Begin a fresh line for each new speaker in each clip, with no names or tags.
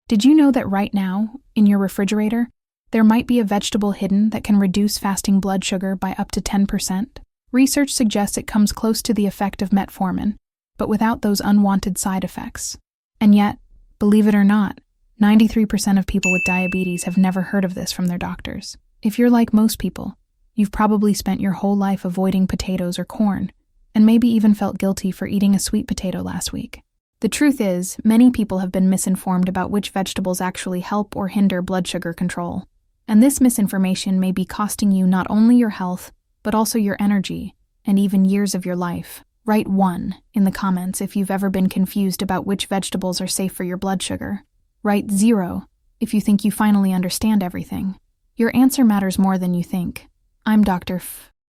Did you know that right now, in your refrigerator, there might be a vegetable hidden that can reduce fasting blood sugar by up to 10%? Research suggests it comes close to the effect of metformin, but without those unwanted side effects. And yet, believe it or not, 93% of people with diabetes have never heard of this from their doctors. If you're like most people, you've probably spent your whole life avoiding potatoes or corn, and maybe even felt guilty for eating a sweet potato last week. The truth is, many people have been misinformed about which vegetables actually help or hinder blood sugar control. And this misinformation may be costing you not only your health, but also your energy, and even years of your life. Write 1 in the comments if you've ever been confused about which vegetables are safe for your blood sugar. Write 0 if you think you finally understand everything. Your answer matters more than you think. I'm Dr.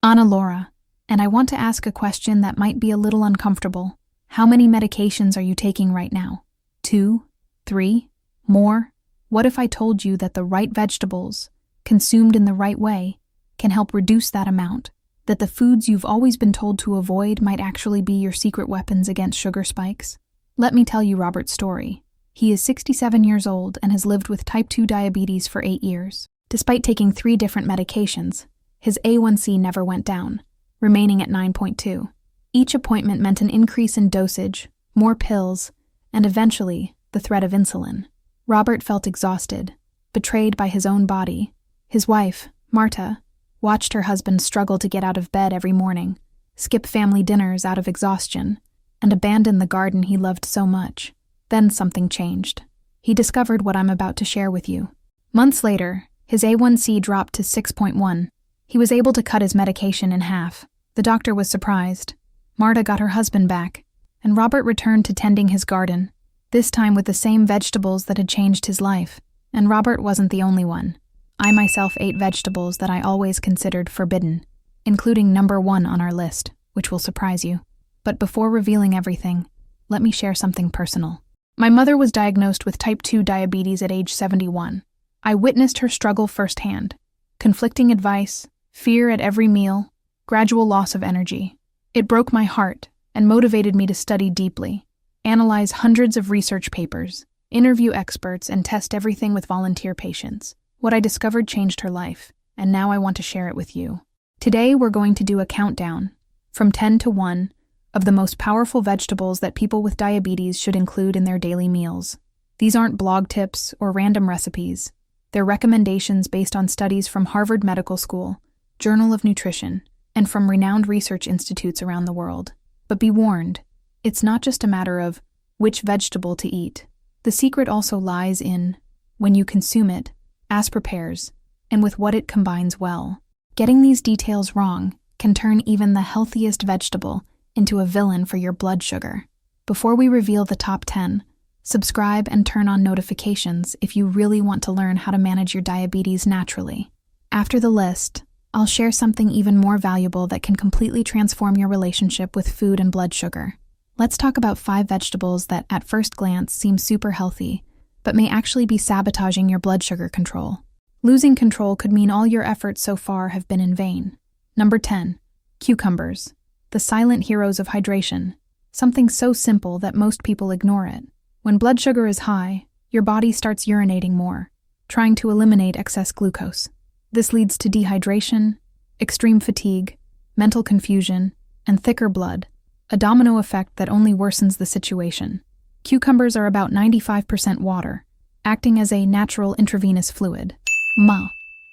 Ana Laura, and I want to ask a question that might be a little uncomfortable. How many medications are you taking right now? 2? 3? More? What if I told you that the right vegetables, consumed in the right way, can help reduce that amount? That the foods you've always been told to avoid might actually be your secret weapons against sugar spikes? Let me tell you Robert's story. He is 67 years old and has lived with type 2 diabetes for 8 years. Despite taking 3 different medications, his A1C never went down, remaining at 9.2. Each appointment meant an increase in dosage, more pills, and eventually, the threat of insulin. Robert felt exhausted, betrayed by his own body. His wife, Marta, watched her husband struggle to get out of bed every morning, skip family dinners out of exhaustion, and abandon the garden he loved so much. Then something changed. He discovered what I'm about to share with you. Months later, his A1C dropped to 6.1. He was able to cut his medication in half. The doctor was surprised. Marta got her husband back, and Robert returned to tending his garden, this time with the same vegetables that had changed his life. And Robert wasn't the only one. I myself ate vegetables that I always considered forbidden, including number 1 on our list, which will surprise you. But before revealing everything, let me share something personal. My mother was diagnosed with type 2 diabetes at age 71. I witnessed her struggle firsthand. Conflicting advice, fear at every meal, gradual loss of energy. It broke my heart and motivated me to study deeply, analyze hundreds of research papers, interview experts, and test everything with volunteer patients. What I discovered changed her life, and now I want to share it with you. Today we're going to do a countdown, from 10 to 1, of the most powerful vegetables that people with diabetes should include in their daily meals. These aren't blog tips or random recipes. They're recommendations based on studies from Harvard Medical School, Journal of Nutrition, and from renowned research institutes around the world. But be warned, it's not just a matter of which vegetable to eat. The secret also lies in when you consume it, as prepares, and with what it combines well. Getting these details wrong can turn even the healthiest vegetable into a villain for your blood sugar. Before we reveal the top 10, subscribe and turn on notifications if you really want to learn how to manage your diabetes naturally. After the list, I'll share something even more valuable that can completely transform your relationship with food and blood sugar. Let's talk about 5 vegetables that at first glance seem super healthy, but may actually be sabotaging your blood sugar control. Losing control could mean all your efforts so far have been in vain. Number 10. Cucumbers. The silent heroes of hydration. Something so simple that most people ignore it. When blood sugar is high, your body starts urinating more, trying to eliminate excess glucose. This leads to dehydration, extreme fatigue, mental confusion, and thicker blood, a domino effect that only worsens the situation. Cucumbers are about 95% water, acting as a natural intravenous fluid.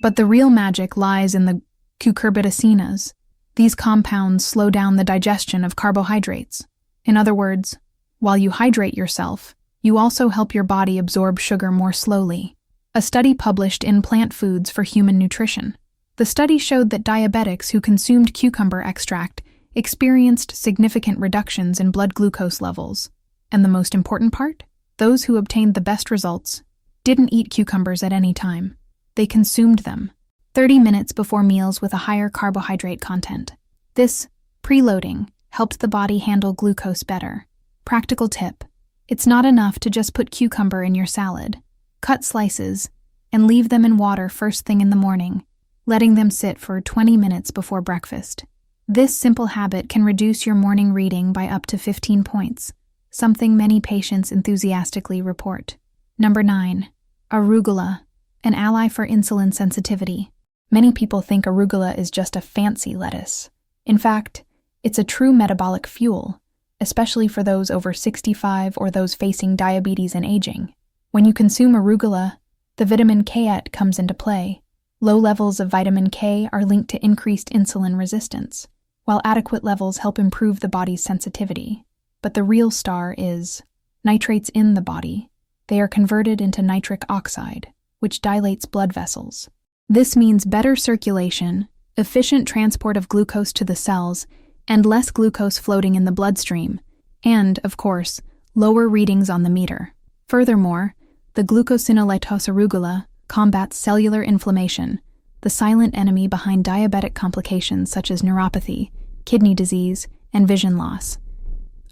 But the real magic lies in the cucurbitaceae. These compounds slow down the digestion of carbohydrates. In other words, while you hydrate yourself, you also help your body absorb sugar more slowly. A study published in Plant Foods for Human Nutrition. The study showed that diabetics who consumed cucumber extract experienced significant reductions in blood glucose levels. And the most important part? Those who obtained the best results didn't eat cucumbers at any time. They consumed them 30 minutes before meals with a higher carbohydrate content. This preloading helped the body handle glucose better. Practical tip: it's not enough to just put cucumber in your salad. Cut slices and leave them in water first thing in the morning, letting them sit for 20 minutes before breakfast. This simple habit can reduce your morning reading by up to 15 points, something many patients enthusiastically report. Number 9. Arugula, an ally for insulin sensitivity. Many people think arugula is just a fancy lettuce. In fact, it's a true metabolic fuel, especially for those over 65 or those facing diabetes and aging. When you consume arugula, the vitamin K comes into play. Low levels of vitamin K are linked to increased insulin resistance, while adequate levels help improve the body's sensitivity. But the real star is nitrates in the body. They are converted into nitric oxide, which dilates blood vessels. This means better circulation, efficient transport of glucose to the cells, and less glucose floating in the bloodstream, and, of course, lower readings on the meter. Furthermore, the glucosinolatos arugula combats cellular inflammation, the silent enemy behind diabetic complications such as neuropathy, kidney disease, and vision loss.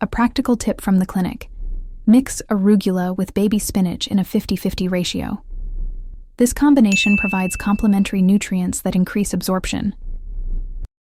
A practical tip from the clinic: mix arugula with baby spinach in a 50-50 ratio. This combination provides complementary nutrients that increase absorption.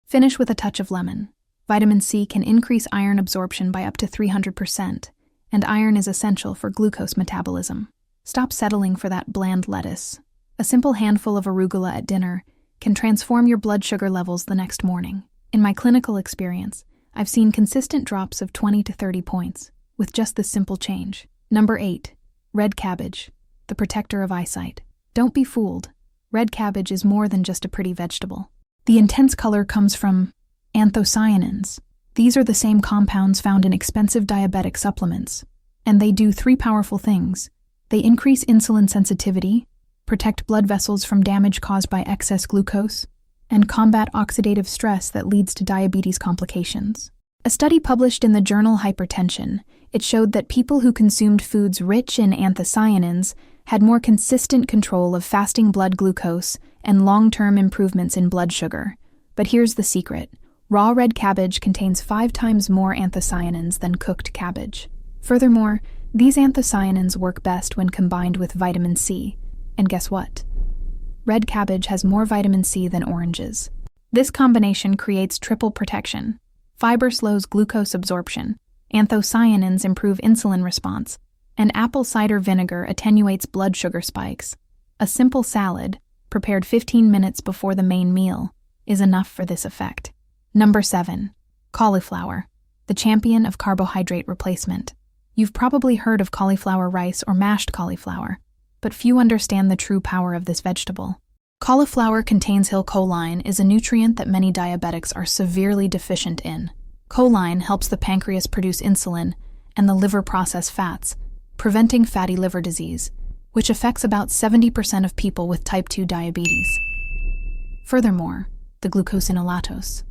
Finish with a touch of lemon. Vitamin C can increase iron absorption by up to 300%, and iron is essential for glucose metabolism. Stop settling for that bland lettuce. A simple handful of arugula at dinner can transform your blood sugar levels the next morning. In my clinical experience, I've seen consistent drops of 20 to 30 points with just this simple change. Number 8. Red cabbage, the protector of eyesight. Don't be fooled. Red cabbage is more than just a pretty vegetable. The intense color comes from anthocyanins. These are the same compounds found in expensive diabetic supplements, and they do 3 powerful things. They increase insulin sensitivity, protect blood vessels from damage caused by excess glucose, and combat oxidative stress that leads to diabetes complications. A study published in the journal Hypertension, it showed that people who consumed foods rich in anthocyanins had more consistent control of fasting blood glucose and long-term improvements in blood sugar. But here's the secret. Raw red cabbage contains 5 times more anthocyanins than cooked cabbage. Furthermore, these anthocyanins work best when combined with vitamin C. And guess what? Red cabbage has more vitamin C than oranges. This combination creates triple protection. Fiber slows glucose absorption, anthocyanins improve insulin response, and apple cider vinegar attenuates blood sugar spikes. A simple salad, prepared 15 minutes before the main meal, is enough for this effect. Number 7. Cauliflower, the champion of carbohydrate replacement. You've probably heard of cauliflower rice or mashed cauliflower, but few understand the true power of this vegetable. Cauliflower contains choline, is a nutrient that many diabetics are severely deficient in. Choline helps the pancreas produce insulin and the liver process fats, preventing fatty liver disease, which affects about 70% of people with type 2 diabetes. Furthermore, the glucosinolatos.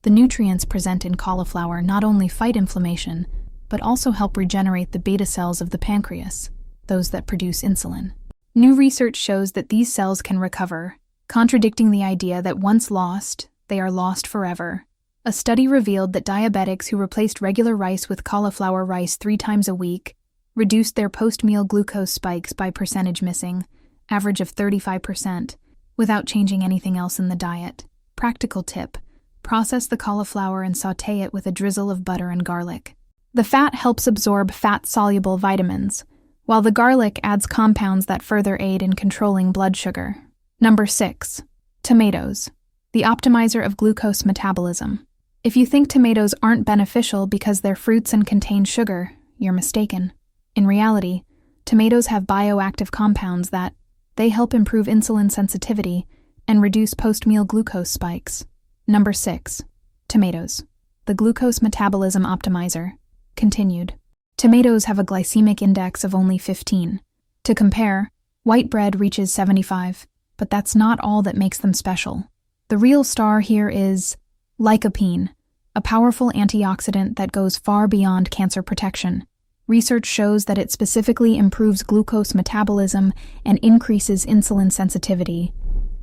The nutrients present in cauliflower not only fight inflammation, but also help regenerate the beta cells of the pancreas, those that produce insulin. New research shows that these cells can recover, contradicting the idea that once lost, they are lost forever. A study revealed that diabetics who replaced regular rice with cauliflower rice 3 times a week reduced their post-meal glucose spikes by percentage missing, average of 35%, without changing anything else in the diet. Practical tip: process the cauliflower and sauté it with a drizzle of butter and garlic. The fat helps absorb fat-soluble vitamins, while the garlic adds compounds that further aid in controlling blood sugar. Number 6. Tomatoes, the optimizer of glucose metabolism. If you think tomatoes aren't beneficial because they're fruits and contain sugar, you're mistaken. In reality, tomatoes have bioactive compounds that they help improve insulin sensitivity and reduce post-meal glucose spikes. Number 6. Tomatoes, the glucose metabolism optimizer. Continued. Tomatoes have a glycemic index of only 15. To compare, white bread reaches 75, but that's not all that makes them special. The real star here is lycopene, a powerful antioxidant that goes far beyond cancer protection. Research shows that it specifically improves glucose metabolism and increases insulin sensitivity.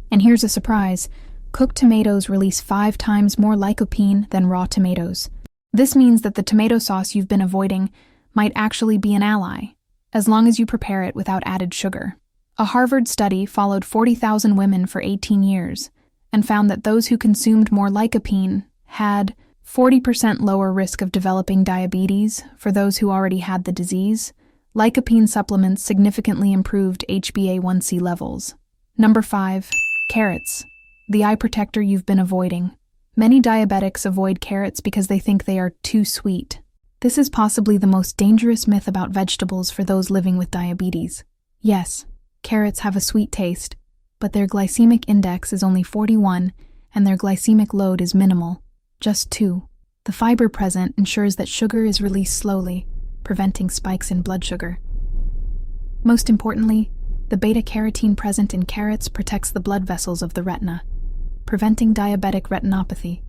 And here's a surprise: cooked tomatoes release 5 times more lycopene than raw tomatoes. This means that the tomato sauce you've been avoiding might actually be an ally, as long as you prepare it without added sugar. A Harvard study followed 40,000 women for 18 years and found that those who consumed more lycopene had 40% lower risk of developing diabetes for those who already had the disease, Lycopene supplements significantly improved HbA1c levels. Number 5. Carrots, the eye protector you've been avoiding. Many diabetics avoid carrots because they think they are too sweet. This is possibly the most dangerous myth about vegetables for those living with diabetes. Yes, carrots have a sweet taste, but their glycemic index is only 41 and their glycemic load is minimal, just 2. The fiber present ensures that sugar is released slowly, preventing spikes in blood sugar. Most importantly, the beta-carotene present in carrots protects the blood vessels of the retina, preventing diabetic retinopathy,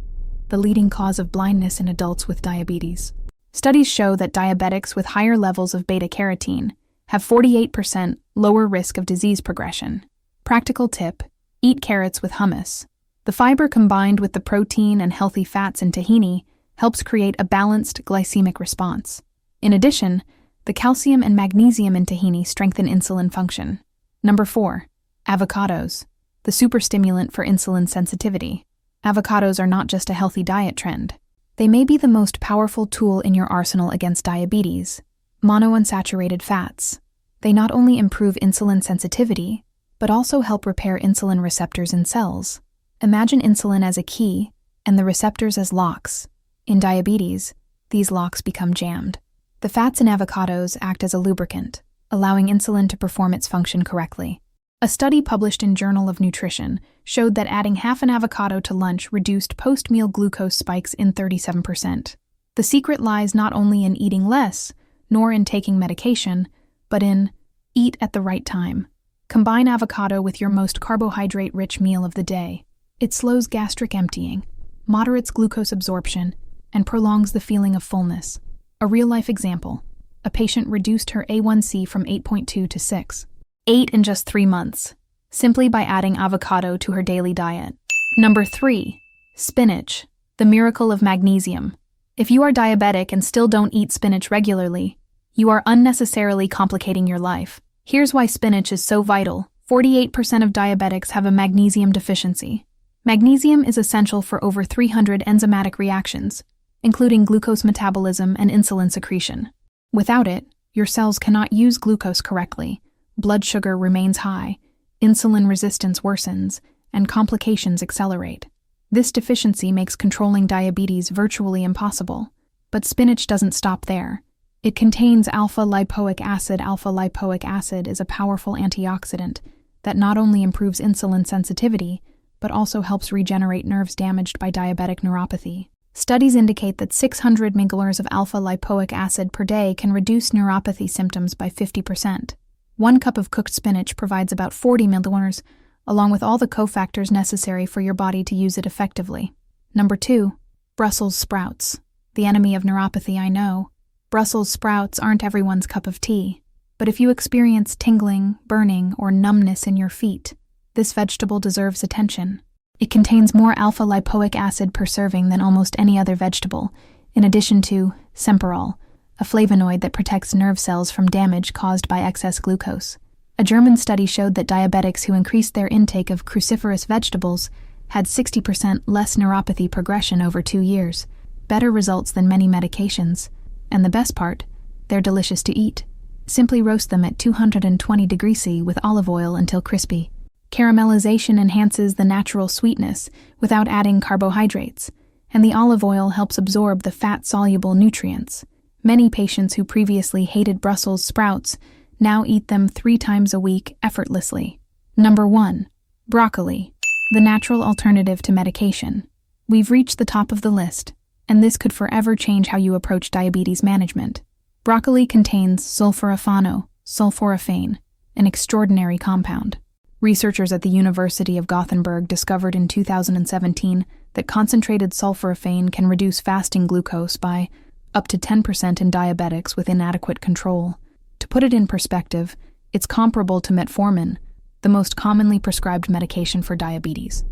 the leading cause of blindness in adults with diabetes. Studies show that diabetics with higher levels of beta-carotene have 48% lower risk of disease progression. Practical tip: eat carrots with hummus. The fiber combined with the protein and healthy fats in tahini helps create a balanced glycemic response. In addition, the calcium and magnesium in tahini strengthen insulin function. Number 4. Avocados, the superstimulant for insulin sensitivity. Avocados are not just a healthy diet trend. They may be the most powerful tool in your arsenal against diabetes. Monounsaturated fats. They not only improve insulin sensitivity, but also help repair insulin receptors in cells. Imagine insulin as a key and the receptors as locks. In diabetes, these locks become jammed. The fats in avocados act as a lubricant, allowing insulin to perform its function correctly. A study published in Journal of Nutrition showed that adding half an avocado to lunch reduced post-meal glucose spikes in 37%. The secret lies not only in eating less, nor in taking medication, but in eat at the right time. Combine avocado with your most carbohydrate-rich meal of the day. It slows gastric emptying, moderates glucose absorption, and prolongs the feeling of fullness. A real-life example: a patient reduced her A1C from 8.2 to 6.8 in just 3 months, simply by adding avocado to her daily diet. Number 3. Spinach, the miracle of magnesium. If you are diabetic and still don't eat spinach regularly, you are unnecessarily complicating your life. Here's why spinach is so vital. 48% of diabetics have a magnesium deficiency. Magnesium is essential for over 300 enzymatic reactions, including glucose metabolism and insulin secretion. Without it, your cells cannot use glucose correctly, blood sugar remains high, insulin resistance worsens, and complications accelerate. This deficiency makes controlling diabetes virtually impossible. But spinach doesn't stop there. It contains alpha-lipoic acid. Alpha-lipoic acid is a powerful antioxidant that not only improves insulin sensitivity, but also helps regenerate nerves damaged by diabetic neuropathy. Studies indicate that 600 milliliters of alpha-lipoic acid per day can reduce neuropathy symptoms by 50%. 1 cup of cooked spinach provides about 40 milliliters, along with all the cofactors necessary for your body to use it effectively. Number 2. Brussels sprouts. The enemy of neuropathy, I know. Brussels sprouts aren't everyone's cup of tea. But if you experience tingling, burning, or numbness in your feet, this vegetable deserves attention. It contains more alpha-lipoic acid per serving than almost any other vegetable, in addition to semperol, a flavonoid that protects nerve cells from damage caused by excess glucose. A German study showed that diabetics who increased their intake of cruciferous vegetables had 60% less neuropathy progression over 2 years, better results than many medications. And the best part, they're delicious to eat. Simply roast them at 220 degrees C with olive oil until crispy. Caramelization enhances the natural sweetness without adding carbohydrates, and the olive oil helps absorb the fat-soluble nutrients. Many patients who previously hated Brussels sprouts now eat them 3 times a week effortlessly. Number 1. Broccoli, the natural alternative to medication. We've reached the top of the list, and this could forever change how you approach diabetes management. Broccoli contains sulforaphane, an extraordinary compound. Researchers at the University of Gothenburg discovered in 2017 that concentrated sulforaphane can reduce fasting glucose by up to 10% in diabetics with inadequate control. To put it in perspective, it's comparable to metformin, the most commonly prescribed medication for diabetes,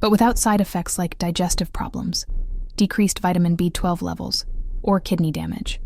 but without side effects like digestive problems, decreased vitamin B12 levels, or kidney damage.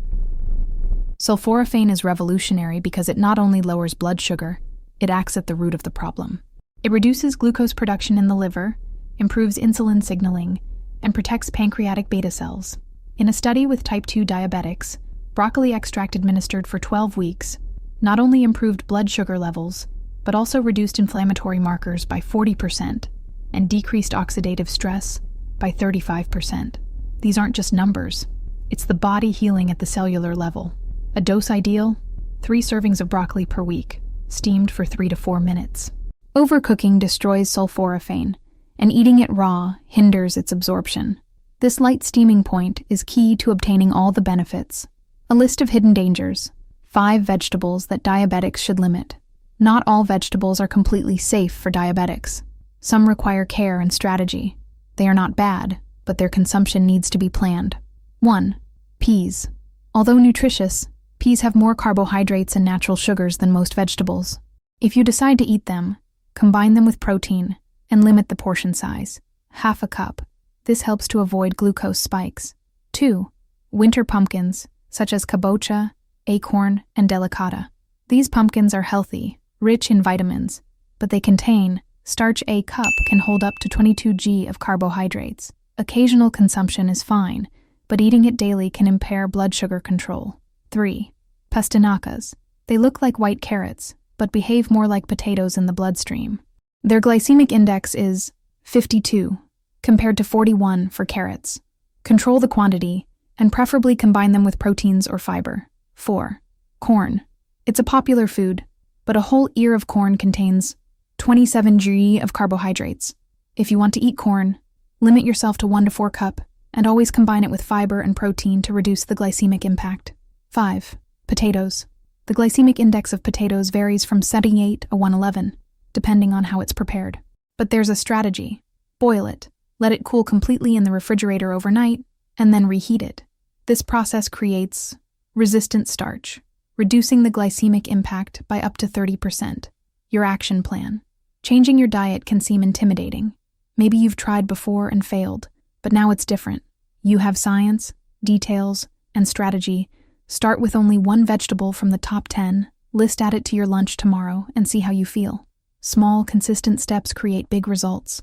Sulforaphane is revolutionary because it not only lowers blood sugar, it acts at the root of the problem. It reduces glucose production in the liver, improves insulin signaling, and protects pancreatic beta cells. In a study with type 2 diabetics, broccoli extract administered for 12 weeks not only improved blood sugar levels, but also reduced inflammatory markers by 40% and decreased oxidative stress by 35%. These aren't just numbers. It's the body healing at the cellular level. A dose ideal? 3 servings of broccoli per week, steamed for 3 to 4 minutes. Overcooking destroys sulforaphane, and eating it raw hinders its absorption. This light steaming point is key to obtaining all the benefits. A list of hidden dangers. 5 vegetables that diabetics should limit. Not all vegetables are completely safe for diabetics. Some require care and strategy. They are not bad, but their consumption needs to be planned. 1. Peas. Although nutritious, peas have more carbohydrates and natural sugars than most vegetables. If you decide to eat them, combine them with protein and limit the portion size. Half a cup. This helps to avoid glucose spikes. 2. Winter pumpkins, such as kabocha, acorn, and delicata. These pumpkins are healthy, rich in vitamins, but they contain starch. A cup can hold up to 22 g of carbohydrates. Occasional consumption is fine, but eating it daily can impair blood sugar control. 3. Pastinakas. They look like white carrots, but behave more like potatoes in the bloodstream. Their glycemic index is 52, compared to 41 for carrots. Control the quantity, and preferably combine them with proteins or fiber. 4. Corn. It's a popular food, but a whole ear of corn contains 27 g of carbohydrates. If you want to eat corn, limit yourself to 1 to 4 cup, and always combine it with fiber and protein to reduce the glycemic impact. 5. Potatoes. The glycemic index of potatoes varies from 78 to 111, depending on how it's prepared. But there's a strategy. Boil it, let it cool completely in the refrigerator overnight, and then reheat it. This process creates resistant starch, reducing the glycemic impact by up to 30%. Your action plan. Changing your diet can seem intimidating. Maybe you've tried before and failed, but now it's different. You have science, details, and strategy. Start with only 1 vegetable from the top 10, add it to your lunch tomorrow, and see how you feel. Small, consistent steps create big results.